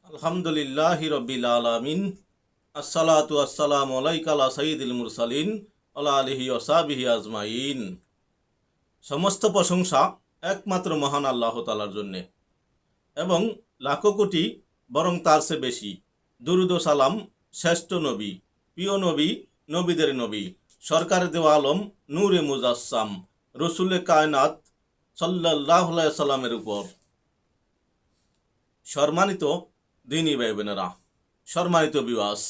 আলহামদুলিল্লাহি রব্বিল আলামিন। আসসালাতু আসসালামু আলাইকা আলা সাইয়্যিদিল মুরসালিন ওয়া আলিহি ওয়া সাহবিহি আজমাইন। সমস্ত প্রশংসা একমাত্র মহান আল্লাহ তাআলার জন্য এবং লাখো কোটি বরং তার চেয়ে বেশি দুরূদ ও সালাম শ্রেষ্ঠ নবী, প্রিয় নবী, নবীদের নবী, সরকারে দেওয়া আলম, নূরে মুজাসসাম, রসুলে কায়নাত সাল্লাল্লাহু আলাইহি সাল্লামের উপর। সম্মানিত দিনী ভাই বোনেরা, সম্মানিত বিওয়াস,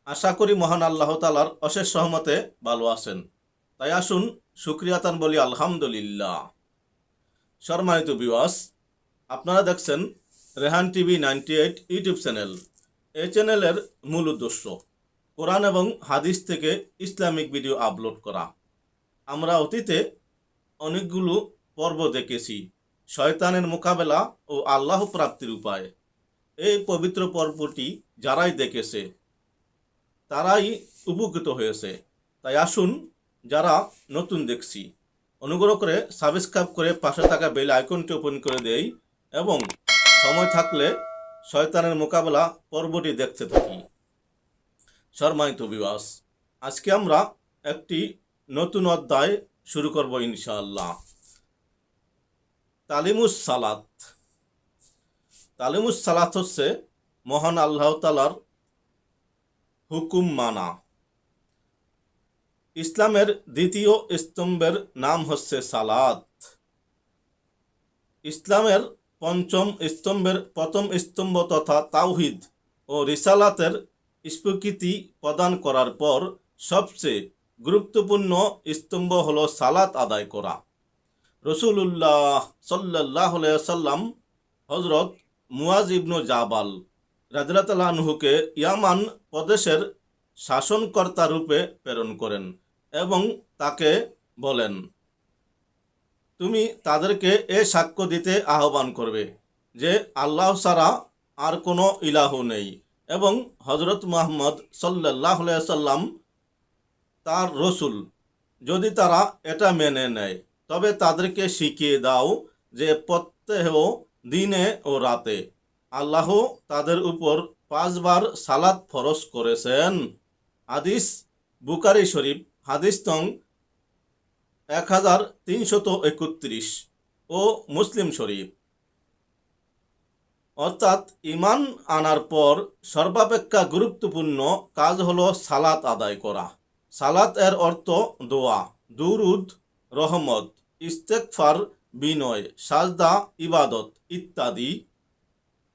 আশা করি মহান আল্লাহ তাআলার অশেষ রহমতে ভালো আছেন। তাই আসুন শুকরিয়াতান বলি আলহামদুলিল্লাহ। সম্মানিত বিওয়াস, আপনারা দেখছেন রেহান টিভি 98 ইউটিউব চ্যানেল। এই চ্যানেলের মূল উদ্দেশ্য কোরআন এবং হাদিস থেকে ইসলামিক ভিডিও আপলোড করা। আমরা অতীতে অনেকগুলো পর্ব দেখেছি, শয়তানের মোকাবেলা ও আল্লাহ প্রাপ্তির উপায়। এই পবিত্র পর্বটি যারাই দেখেছে তারাই উপকৃত হয়েছে। তাই আসুন, যারা নতুন দেখছি অনুগ্রহ করে সাবস্ক্রাইব করে পাশে থাকা বেল আইকনটি ওপেন করে দেই এবং সময় থাকলে শয়তানের মোকাবেলা পর্বটি দেখতে থাকি। সম্মানিত বিওয়াস, আজকে আমরা একটি নতুন অধ্যায় শুরু করব ইনশাআল্লাহ। তালিমুস সালাত। তালিমুস সালাত হচ্ছে মহান আল্লাহ তাআলার হুকুম মানা। ইসলামের দ্বিতীয় স্তম্ভের নাম হচ্ছে সালাত। ইসলামের পঞ্চম স্তম্ভের প্রথম স্তম্ভ তথা তাওহীদ ও রিসালাতের স্বীকৃতি প্রদান করার পর সবচেয়ে গুরুত্বপূর্ণ স্তম্ভ হলো সালাত আদায় করা। রাসূলুল্লাহ সাল্লাল্লাহু আলাইহি ওয়াসাল্লাম হযরত মুয়াজ ইবনে জাবাল রাদিয়াল্লাহু আনহুকে ইয়ামান প্রদেশের শাসনকর্তা রূপে প্রেরণ করেন এবং তাকে বলেন, তুমি তাদেরকে এ সাক্ষ্য দিতে আহ্বান করবে যে আল্লাহ ছাড়া আর কোনো ইলাহ নেই এবং হযরত মুহাম্মদ সাল্লাল্লাহু আলাইহি ওয়াসাল্লাম তার রসুল। যদি তারা এটা মেনে নেয় তবে তাদেরকে শিখিয়ে দাও যে প্রত্যহ দিনে ও রাতে আল্লাহ তাদের উপর 5 বার সালাত ফরজ করেছেন। হাদিস বুখারী শরীফ, হাদিস নং 1331 ও মুসলিম শরীফ। অর্থাৎ ঈমান আনার পর সর্বাপেক্ষা গুরুত্বপূর্ণ কাজ হলো সালাত আদায় করা। সালাত এর অর্থ দোয়া, দুরুদ, রহমত, ইস্তেগফার, বিনয়, সাজদা, ইবাদত ইত্যাদি।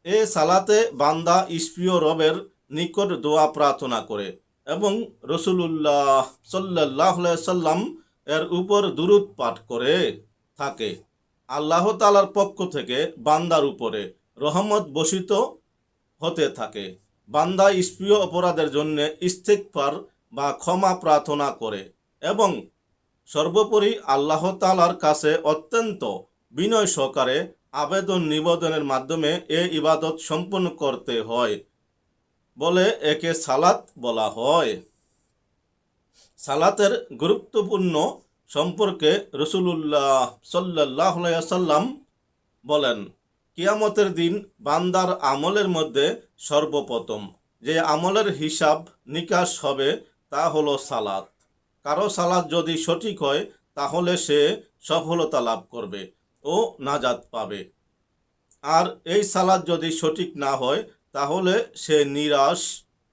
এ সালাতে বান্দা প্রিয় রবের নিকট দোয়া প্রার্থনা করে এবং রাসূলুল্লাহ সাল্লাল্লাহু আলাইহি ওয়াসাল্লাম এর উপর দুরূদ পাঠ করে থাকে। আল্লাহ তাআলার পক্ষ থেকে বান্দার উপরে রহমত বর্ষিত হতে থাকে। বান্দা প্রিয় অপরাধের জন্য ইস্তেগফার বা ক্ষমা প্রার্থনা করে এবং সর্বোপরি আল্লাহ তাআলার কাছে অত্যন্ত বিনয় সহকারে আবেদন নিবেদনের মাধ্যমে এই ইবাদত সম্পন্ন করতে হয় বলে একে সালাত বলা হয়। সালাতের গুরুত্বপূর্ণ সম্পর্কে রাসূলুল্লাহ সাল্লাল্লাহু আলাইহি ওয়াসাল্লাম বলেন, কিয়ামতের দিন বান্দার আমলের মধ্যে সর্বপ্রথম যে আমলের হিসাব নিকাশ হবে তা হলো সালাত। কারো সালাত যদি সঠিক হয় তাহলে সে সফলতা লাভ করবে ও নাজাত পাবে, আর এই সালাত যদি সঠিক না হয় তাহলে সে নিরাশ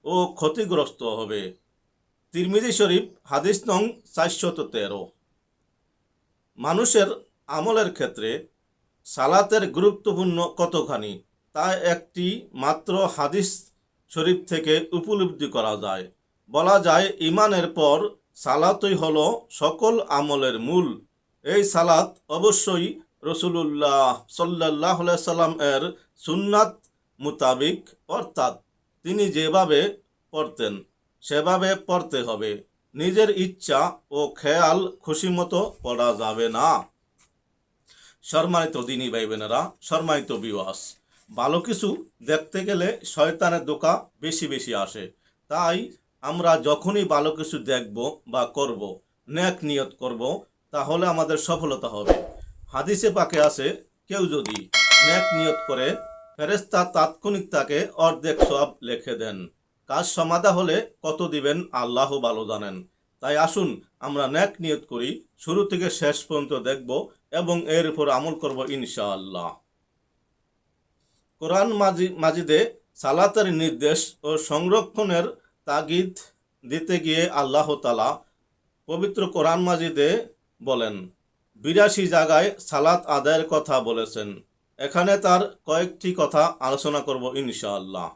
ও ক্ষতিগ্রস্ত হবে। তিরমিজি শরীফ, হাদিস নং 413। মানুষের আমলের ক্ষেত্রে সালাতের গুরুত্বপূর্ণ কতখানি তা একটি মাত্র হাদিস শরীফ থেকে উপলব্ধি করা যায়। বলা যায়, ঈমানের পর সালাতই হলো সকল আমলের মূল। এই সালাত অবশ্যই রাসূলুল্লাহ সাল্লাল্লাহু আলাইহি ওয়াসাল্লাম এর সুন্নাত মোতাবিক, অর্থাৎ তিনি যেভাবে পড়তেন সেভাবে পড়তে হবে। নিজের ইচ্ছা ও খেয়াল খুশি মতো পড়া যাবে না। সম্মানিত দিনী ভাই বোনেরা, সম্মানিত বিওয়াস, ভালো কিছু দেখতে গেলে শয়তানের ধোঁকা বেশি বেশি আসে। তাই আমরা যখনই ভালো কিছু দেখব বা করব, নেক নিয়ত করব, তাহলে আমাদের সফলতা হবে। হাদিসে পাকে আছে, কেউ যদি নেক নিয়ত করে ফেরেশতা তাৎক্ষণিক তাকে অর্ধেক সওয়াব লিখে দেন। কাজ সমাধা হলে কত দিবেন আল্লাহ ভালো জানেন। তাই আসুন আমরা নেক নিয়ত করি, শুরু থেকে শেষ পর্যন্ত দেখব এবং এর উপর আমল করব ইনশাআল্লাহ। কোরআন মাজিদে সালাতের নির্দেশ ও সংরক্ষণের তাগিদ দিতে গিয়ে আল্লাহ তাআলা পবিত্র কোরআন মাজিদে বলেন, ৮২ জায়গায় সালাত আদায়ের কথা বলেছেন। এখানে তার কয়েকটি কথা আলোচনা করব ইনশাআল্লাহ।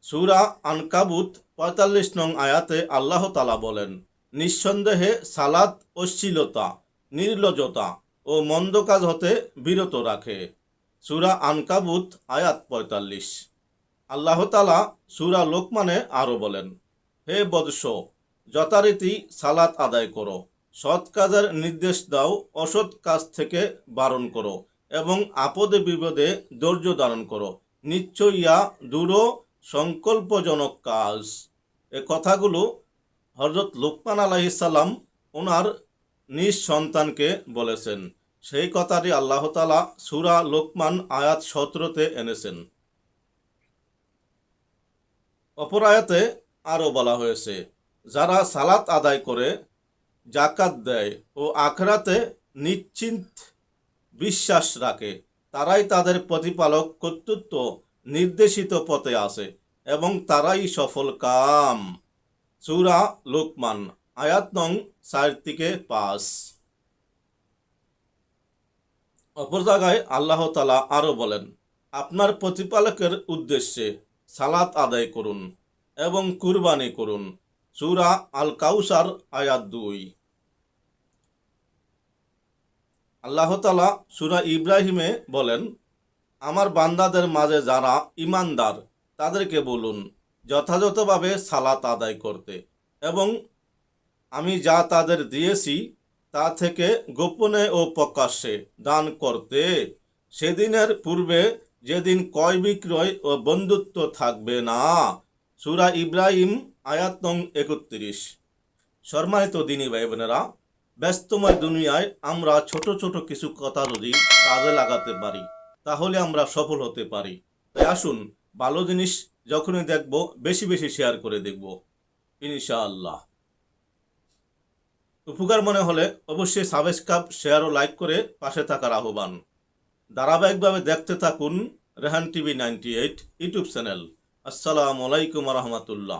সূরা আনকাবুত ৪৫ নং আয়াতে আল্লাহ তাআলা বলেন, নিঃসন্দেহে সালাত অশ্লীলতা, নির্লজ্জতা ও মন্দ কাজ হতে বিরত রাখে। সূরা আনকাবুত আয়াত ৪৫। আল্লাহ তাআলা সূরা লোকমানে আরও বলেন, হে বৎস, যথারীতি সালাত আদায় করো, সৎ কাজের নির্দেশ দাও, অসৎ কাজ থেকে বারণ করো এবং আপদে বিপদে ধৈর্য ধারণ করো, নিশ্চয়ই ইয়া দূর সংকল্পজনক কাজ। এ কথাগুলো হযরত লুকমান আলাইহিস সালাম ওনার নিজ সন্তানকে বলেছেন। সেই কথাটি আল্লাহ তাআলা সূরা লোকমান আয়াত ১৭-তে এনেছেন। অপর আয়াতে আরও বলা হয়েছে, যারা সালাত আদায় করে, জাকাত দেয় ও আখিরাতে নিশ্চিন্ত বিশ্বাস রাখে, তারাই তাদের প্রতিপালক কর্তৃক নির্দেশিত পথে আছে এবং তারাই সফল কাম। সূরা লোকমান আয়াত নং ৪-৫। অপর জায়গায় আল্লাহ তাআলা আরও বলেন, আপনার প্রতিপালকের উদ্দেশ্যে সালাত আদায় করুন এবং কুরবানি করুন। সূরা আল কাউসার আয়াত ২। আল্লাহ তাআলা সূরা ইব্রাহিমে বলেন, আমার বান্দাদের মাঝে যারা ঈমানদার তাদেরকে বলুন যথাযথভাবে সালাত আদায় করতে এবং আমি যা তাদের দিয়েছি তা থেকে গোপনে ও প্রকাশ্যে দান করতে, সেদিনের পূর্বে যেদিন ক্রয় বিক্রয় ও বন্ধুত্ব থাকবে না। সূরা ইব্রাহিম আয়াত নং ৩১। সম্মানিত দিনী ভাই বোনেরা, ব্যস্তময় দুনিয়ায় আমরা ছোট ছোট কিছু কথা যদি কাজে লাগাতে পারি তাহলে আমরা সফল হতে পারি। তাই আসুন ভালো জিনিস যখনই দেখব বেশি বেশি শেয়ার করে দেখব ইনশাআল্লাহ। উপকার মনে হলে অবশ্যই সাবস্ক্রাইব, শেয়ার ও লাইক করে পাশে থাকার আহ্বান। ধারাবাহিকভাবে দেখতে থাকুন রেহান টিভি 98 ইউটিউব চ্যানেল। আসসালামু আলাইকুম রহমতুল্লাহ।